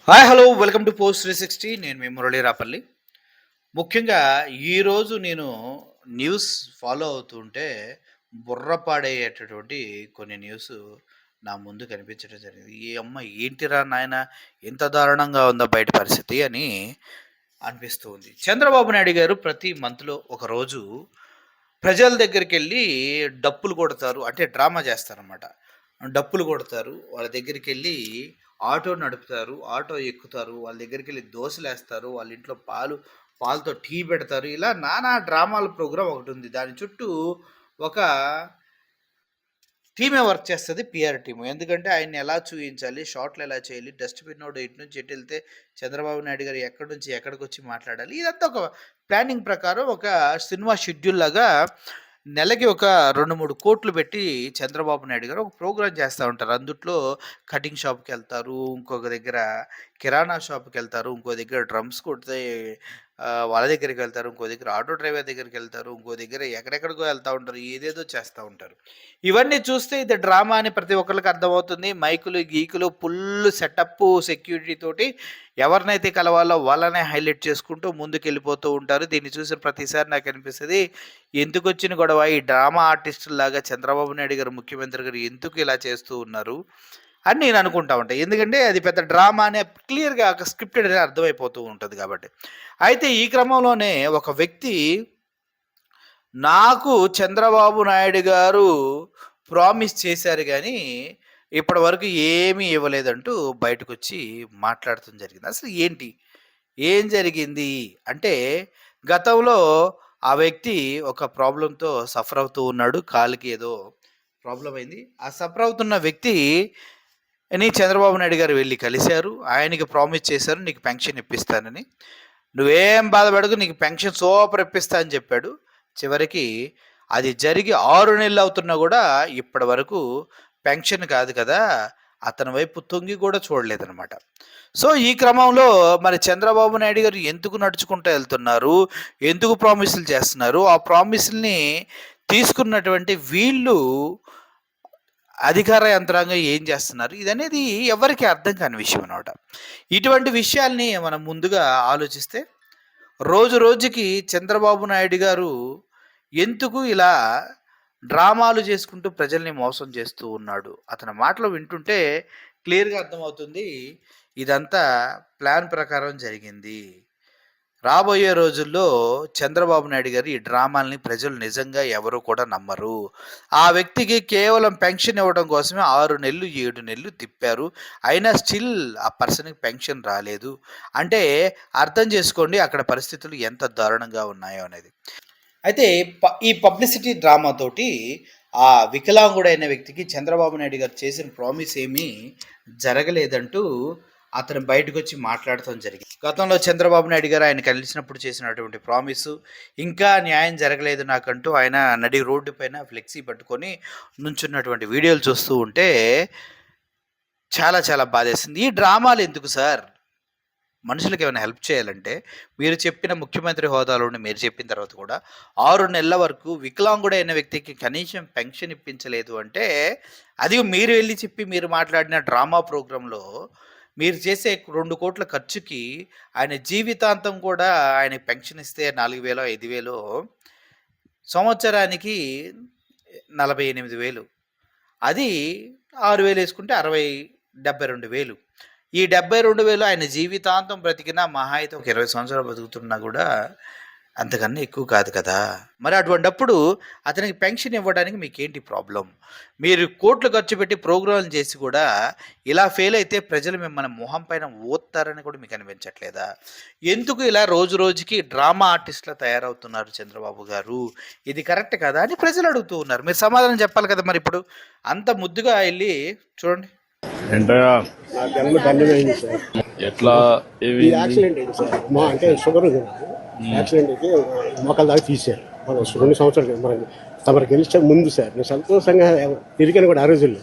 Hi hello welcome to post 360. నేను మీ మురళీ రాపల్లి. ముఖ్యంగా ఈరోజు నేను న్యూస్ ఫాలో అవుతుంటే బుర్ర పాడయ్యేటటువంటి కొన్ని న్యూస్ నా ముందు కనిపించడం జరిగింది. ఈ అమ్మ ఏంటిరా నాయన, ఇంత దారుణంగా ఉందా బయట పరిస్థితి అని అనిపిస్తూ ఉంది. చంద్రబాబు నాయుడు గారు ప్రతి మంత్లో ఒకరోజు ప్రజల దగ్గరికెళ్ళి డప్పులు కొడతారు. అంటే డ్రామా చేస్తారనమాట. డప్పులు కొడతారు. వాళ్ళ దగ్గరికెళ్ళి ఆటో నడుపుతారు. ఆటో ఎక్కుతారు. వాళ్ళ దగ్గరికెళ్ళి దోసలేస్తారు. వాళ్ళ ఇంట్లో పాలతో టీ పెడతారు. ఇలా నానా డ్రామాల ప్రోగ్రామ్ ఒకటుంది. దాని చుట్టూ ఒక టీమే వర్క్ చేస్తది, పీఆర్ టీము. ఎందుకంటే ఆయన్ని ఎలా చూయించాలి, షాట్లు ఎలా చేయాలి, డస్ట్‌బిన్నోడు ఇటు నుంచి ఎటెళ్తే చంద్రబాబు నాయుడు గారు ఎక్కడి నుంచి ఎక్కడికొచ్చి మాట్లాడాలి. ఇదంతా ఒక ప్లానింగ్ ప్రకారం ఒక సినిమా షెడ్యూల్ లాగా నెలకి ఒక 2, 3 కోట్లు పెట్టి చంద్రబాబు నాయుడు గారు ఒక ప్రోగ్రామ్ చేస్తా ఉంటారు. అందుట్లో కటింగ్ షాప్‌కెళ్తారు, ఇంకొక దగ్గర కిరాణా షాప్‌కెళ్తారు, ఇంకో దగ్గర డ్రమ్స్ కొడితే వాళ్ళ దగ్గరికెళ్తారు, ఇంకో దగ్గర ఆటో డ్రైవర్ దగ్గరికెళ్తారు, ఇంకో దగ్గర ఎక్కడెక్కడికో వెళ్తా ఉంటారు. ఏదేదో చేస్తా ఉంటారు. ఇవన్నీ చూస్తే ఇది డ్రామా అని ప్రతి ఒక్కళ్ళకి అర్థమవుతుంది. మైకులు, గీకులు ఫుల్ సెటప్పు, సెక్యూరిటీ తోటి ఎవరినైతే కలవాలో వాళ్ళనే హైలైట్ చేసుకుంటూ ముందుకెళ్ళిపోతూ ఉంటారు. దీన్ని చూసిన ప్రతిసారి నాకు అనిపిస్తది, ఎందుకొచ్చిన గొడవ, ఈ డ్రామా ఆర్టిస్టుల్లాగా చంద్రబాబు నాయుడు గారు ముఖ్యమంత్రి గారు ఎందుకు ఇలా చేస్తూ ఉన్నారు అని నేను అనుకుంటా ఉంటాను. ఎందుకంటే అది పెద్ద డ్రామా అనే క్లియర్‌గా ఒక స్క్రిప్టెడ్ అని అర్థమైపోతూ ఉంటది కాబట్టి. అయితే ఈ క్రమంలోనే ఒక వ్యక్తి నాకు చంద్రబాబు నాయుడు గారు ప్రామిస్ చేశారు గానీ, ఇప్పటివరకు ఏమీ ఇవ్వలేదంటూ బయటకొచ్చి మాట్లాడటం జరిగింది. అసలు ఏంటి? ఏం జరిగింది? అంటే గతంలో ఆ వ్యక్తి ఒక ప్రాబ్లమ్‌తో సఫర్ అవుతూ ఉన్నాడు. కాలికి ఏదో ప్రాబ్లమ్ అయింది. ఆ సఫర్ అవుతున్న వ్యక్తిని చంద్రబాబు నాయుడు గారు వెళ్లి కలిసారు. ఆయనకి ప్రామిస్ చేశారు, నీకు పెన్షన్ ఇప్పిస్తానని. నువ్వేం బాధపడకు, నీకు పెన్షన్ సూపర్ ఇప్పిస్తా అని చెప్పాడు. చివరికి అది జరిగి 6 నెలలు అవుతున్నా కూడా ఇప్పటి వరకు పెన్షన్ కాదు కదా, అతని వైపు తొంగి కూడా చూడలేదనమాట. సో ఈ క్రమంలో మరి చంద్రబాబు నాయుడు గారు ఎందుకు నడుచుకుంటూ వెళ్తున్నారు, ఎందుకు ప్రామిసులు చేస్తున్నారు, ఆ ప్రామిసుల్ని తీసుకున్నటువంటి వీళ్ళు అధికార యంత్రాంగం ఏం చేస్తున్నారు, ఇదనేది ఎవరికి అర్థం కాని విషయం అనమాట. ఇటువంటి విషయాల్ని మనం ముందుగా ఆలోచిస్తే రోజు రోజుకి చంద్రబాబు నాయుడు గారు ఎందుకు ఇలా డ్రామాలు చేసుకుంటూ ప్రజల్ని మోసం చేస్తూ ఉన్నాడు. అతని మాటలు వింటుంటే క్లియర్‌గా అర్థమవుతుంది, ఇదంతా ప్లాన్ ప్రకారం జరిగింది. రాబోయే రోజుల్లో చంద్రబాబు నాయుడు గారు ఈ డ్రామాల్ని ప్రజలు నిజంగా ఎవరు కూడా నమ్మరు. ఆ వ్యక్తికి కేవలం పెన్షన్ ఇవ్వడం కోసమే 6 నెలలు, 7 నెలలు తిప్పారు. అయినా స్టిల్ ఆ పర్సన్‌కి పెన్షన్ రాలేదు. అంటే అర్థం చేసుకోండి అక్కడ పరిస్థితులు ఎంత దారుణంగా ఉన్నాయో అనేది. అయితే ఈ పబ్లిసిటీ డ్రామా తోటి ఆ వికలాంగుడైన వ్యక్తికి చంద్రబాబు నాయుడు గారు చేసిన ప్రామిస్ ఏమీ జరగలేదంటూ అతను బయటకొచ్చి మాట్లాడటం జరిగింది. గతంలో చంద్రబాబు నాయుడు గారు ఆయన కలిసినప్పుడు చేసినటువంటి ప్రామిసు, ఇంకా న్యాయం జరగలేదు నాకంటూ ఆయన నడి రోడ్డు పైన ఫ్లెక్సీ పట్టుకొని నుంచున్నటువంటి వీడియోలు చూస్తూ ఉంటే చాలా చాలా బాధేసింది. ఈ డ్రామాలు ఎందుకు సార్? మనుషులకి ఏమైనా హెల్ప్ చేయాలంటే మీరు చెప్పిన ముఖ్యమంత్రి హోదాలో ఉండి మీరు చెప్పిన తర్వాత కూడా 6 నెలల వరకు వికలాంగుడైన వ్యక్తికి కనీసం పెన్షన్ ఇప్పించలేదు అంటే, అది మీరు వెళ్ళి చెప్పి మీరు మాట్లాడిన డ్రామా ప్రోగ్రాంలో మీరు చేసే 2 కోట్ల ఖర్చుకి ఆయన జీవితాంతం కూడా ఆయనకి పెన్షన్ ఇస్తే 4,000 5,000 సంవత్సరానికి 48,000, అది 6,000 వేసుకుంటే 72,000. ఈ 72,000 ఆయన జీవితాంతం బ్రతికినా మహా అయితే ఒక 20 సంవత్సరాలు బతుకుతున్నా కూడా అంతకన్నా ఎక్కువ కాదు కదా. మరి అటువంటప్పుడు అతనికి పెన్షన్ ఇవ్వడానికి మీకేంటి ప్రాబ్లం? మీరు కోట్లు ఖర్చు పెట్టి ప్రోగ్రాంలు చేసి కూడా ఇలా ఫెయిల్ అయితే ప్రజలు మిమ్మల్ని మొహం పైన ఊత్తారని కూడా మీకు అనిపించట్లేదా? ఎందుకు ఇలా రోజు రోజుకి డ్రామా ఆర్టిస్ట్‌లా తయారవుతున్నారు చంద్రబాబు గారు? ఇది కరెక్ట్ కదా అని ప్రజలు అడుగుతూ ఉన్నారు. మీరు సమాధానం చెప్పాలి కదా మరి ఇప్పుడు. అంత ముద్దుగా ఎళ్లి చూడండి. ఏంటయ్యా నా జన్మ ధన్యమైంది సార్. ఎట్లా ఈ యాక్సిడెంట్ అయింది సార్. అంటే షుగర్ ఉంది నాకు. యాక్సిడెంట్ అయితే మోకాల దాకా తీశారు. మనం 2 సంవత్సరాలు మనకి తమరు గెలిచే ముందు సార్. నేను సంతోషంగా తిరిగాను కూడా ఆ రోజుల్లో.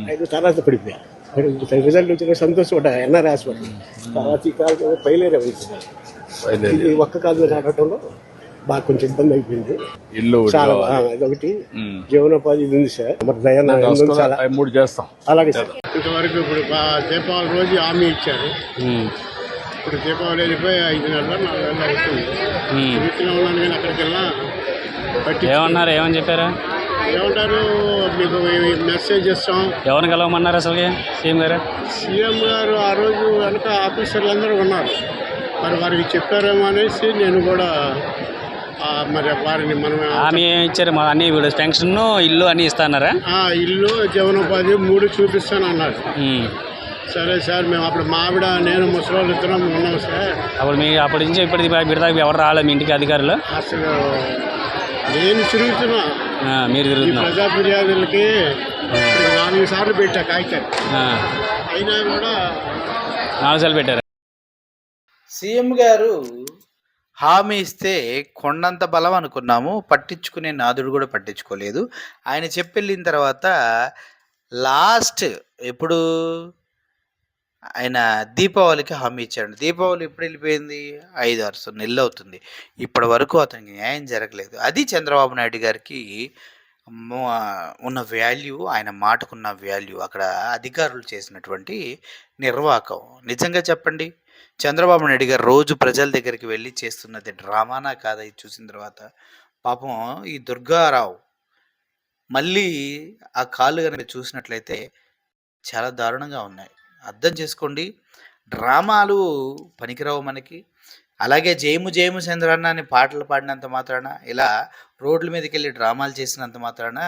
అయితే తర్వాత పడిపోయా. రిజల్ట్ వచ్చిన సంతోషపడ్డా ఎన్ఆర్ హాస్పిటల్. తర్వాత ఈ కాలు ఫెయిలియర్ అయింది సార్. ఇది ఒక్క కాలు మీద ఆడటంలో బాగా కొంచెం ఇబ్బంది అయిపోయింది. ఇల్లు చాలా కావాలి. ఇదొకటి ఉమ్. జీవనోపాధి ఇది ఉంది సార్. మరి దయ నా మీద ఉంది చాలా. అవి 3 చేస్తాం. అలాగే సార్. ఇంతవరకు ఇప్పుడు దీపావళి రోజు హామీ ఇచ్చారు. ఇప్పుడు దీపావళి వెళ్ళిపోయి 5 నెలలు 4 నెలలు అవుతుంది. ఇంట్లో ఉన్నాను కానీ అక్కడికి వెళ్ళినా ఏమన్నారు? ఏమని చెప్పారా? ఏమంటారు, మీకు మెసేజ్ ఇస్తాం. ఎవరిని కలవమన్నారు అసలు సీఎం గారు? సీఎం గారు ఆ రోజు వెనక ఆఫీసర్లు అందరూ ఉన్నారు. మరి వారికి చెప్పారేమో అనేసి నేను కూడా మరి వారిని మనం హామీ ఏమి ఇచ్చారు? అన్ని పెన్షన్, ఇల్లు అన్నీ ఇస్తాన్నారా? ఇల్లు జీవనోపాధి 3 చూపిస్తానన్నారు. సరే సార్, మేము అప్పుడు మావిడ నేను ముసలి ఇద్దరం ఉన్నాం సార్. అప్పటి నుంచి ఇప్పటికి పెడతాకి ఎవరు రాలేదు మీ ఇంటికి అధికారులు? అసలు నేను తిరుగుతున్నా. మీరు ఈ తిరుగుతున్నారు? ప్రజా ఫిర్యాదులకి 4 సార్లు పెట్టా కాగితాలు, అయినా కూడా 4 సార్లు పెట్టారు. సీఎం గారు హామీ ఇస్తే కొండంత బలం అనుకున్నాము, పట్టించుకునే నాదుడు కూడా పట్టించుకోలేదు. ఆయన చెప్పెళ్ళిన తర్వాత లాస్ట్ ఎప్పుడు ఆయన దీపావళికి హామీ ఇచ్చాడు. దీపావళి ఎప్పుడు వెళ్ళిపోయింది? 5-6 నెలలు అవుతుంది. ఇప్పటి వరకు అతనికి న్యాయం జరగలేదు. అది చంద్రబాబు నాయుడు గారికి ఉన్న వాల్యూ, ఆయన మాటకున్న వాల్యూ, అక్కడ అధికారులు చేసినటువంటి నిర్వాకం. నిజంగా చెప్పండి, చంద్రబాబు నాయుడు గారు రోజు ప్రజల దగ్గరికి వెళ్ళి చేస్తున్నది డ్రామానా కాదా? ఇది చూసిన తర్వాత పాపం ఈ దుర్గారావు మళ్ళీ ఆ కాళ్ళు కనుక చూసినట్లయితే చాలా దారుణంగా ఉన్నాయి. అర్థం చేసుకోండి, డ్రామాలు పనికిరావు మనకి. అలాగే జయము జయము చంద్రన్న అని పాటలు పాడినంత మాత్రాన, ఇలా రోడ్ల మీదకి వెళ్ళి డ్రామాలు చేసినంత మాత్రాన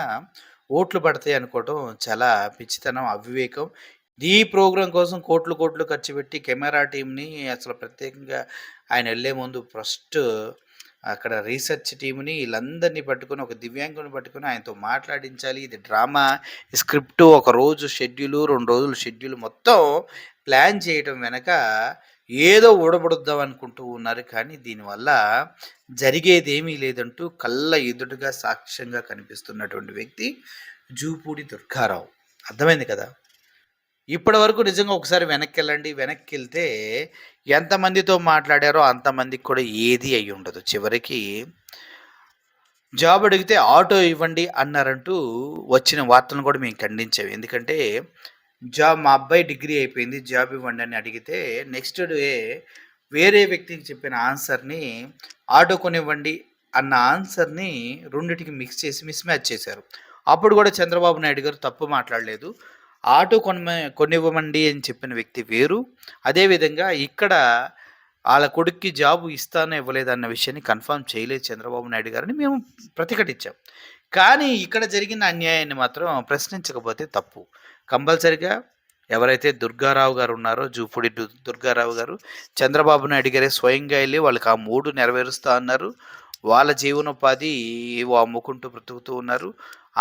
ఓట్లు పడతాయి అనుకోవటం చాలా పిచ్చితనం, అవివేకం. ఈ ప్రోగ్రాం కోసం కోట్లు కోట్లు ఖర్చు పెట్టి కెమెరా టీంని, అసలు ప్రత్యేకంగా ఆయన వెళ్ళే ముందు ఫస్ట్ అక్కడ రీసెర్చ్ టీంని, వీళ్ళందరినీ పట్టుకొని, ఒక దివ్యాంగుని పట్టుకొని ఆయనతో మాట్లాడించాలి. ఇది డ్రామా స్క్రిప్ట్, ఒక రోజు షెడ్యూలు, 2 రోజులు షెడ్యూల్ మొత్తం ప్లాన్ చేయటం వెనక ఏదో ఊడబడుద్దాం అనుకుంటూ ఉన్నారు. కానీ దీనివల్ల జరిగేదేమీ లేదంటూ కళ్ళ ఎదుటుగా సాక్ష్యంగా కనిపిస్తున్నటువంటి వ్యక్తి జూపూడి దుర్గారావు. అర్థమైంది కదా? ఇప్పటి వరకు నిజంగా ఒకసారి వెనక్కి వెళ్ళండి. వెనక్కి వెళ్తే ఎంతమందితో మాట్లాడారో అంతమందికి కూడా ఏది అయి ఉండదు. చివరికి జాబ్ అడిగితే ఆటో ఇవ్వండి అన్నారంటూ వచ్చిన వార్తలను కూడా మేము ఖండించాము. ఎందుకంటే మా అబ్బాయి డిగ్రీ అయిపోయింది, జాబ్ ఇవ్వండి అని అడిగితే నెక్స్ట్ డే వేరే వ్యక్తికి చెప్పిన ఆన్సర్ని ఆటో కొనివ్వండి అన్న ఆన్సర్ని రెండిటికి మిక్స్ చేసి మిస్ మ్యాచ్ చేశారు. అప్పుడు కూడా చంద్రబాబు నాయుడు గారు తప్పు మాట్లాడలేదు. ఆటో కొనివ్వమండి అని చెప్పిన వ్యక్తి వేరు. అదేవిధంగా ఇక్కడ వాళ్ళ కొడుక్కి జాబు ఇస్తానో ఇవ్వలేదన్న విషయాన్ని కన్ఫర్మ్ చేయలేదు చంద్రబాబు నాయుడు గారిని మేము ప్రతిఘటించాం. కానీ ఇక్కడ జరిగిన అన్యాయాన్ని మాత్రం ప్రశ్నించకపోతే తప్పు. కంపల్సరిగా ఎవరైతే దుర్గారావు గారు ఉన్నారో, జూపూడి దుర్గారావు గారు, చంద్రబాబు నాయుడు గారే స్వయంగా వెళ్ళి వాళ్ళకి ఆ 3 నెరవేరుస్తా అన్నారు. వాళ్ళ జీవనోపాధి ఏవో అమ్ముకుంటూ బ్రతుకుతూ ఉన్నారు.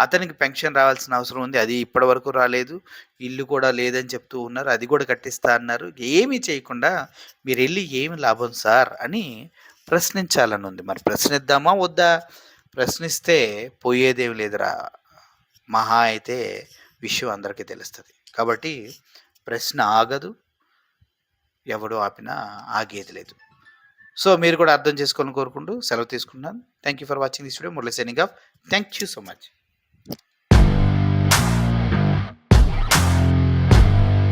అతనికి పెన్షన్ రావాల్సిన అవసరం ఉంది, అది ఇప్పటి వరకు రాలేదు. ఇల్లు కూడా లేదని చెప్తూ ఉన్నారు, అది కూడా కట్టిస్తా అన్నారు. ఏమీ చేయకుండా మీరు వెళ్ళి ఏమి లాభం సార్ అని ప్రశ్నించాలని ఉంది. మరి ప్రశ్నిద్దామా వద్దా? ప్రశ్నిస్తే పోయేదేమి లేదురా, మహా అయితే విషయం అందరికీ తెలుస్తుంది. కాబట్టి ప్రశ్న ఆగదు, ఎవడు ఆపినా ఆగేది లేదు. సో మీరు కూడా అర్థం చేసుకోవాలని కోరుకుంటూ సెలవు తీసుకున్నాను. Thank you for watching this video. Murali signing off. Thank you so much.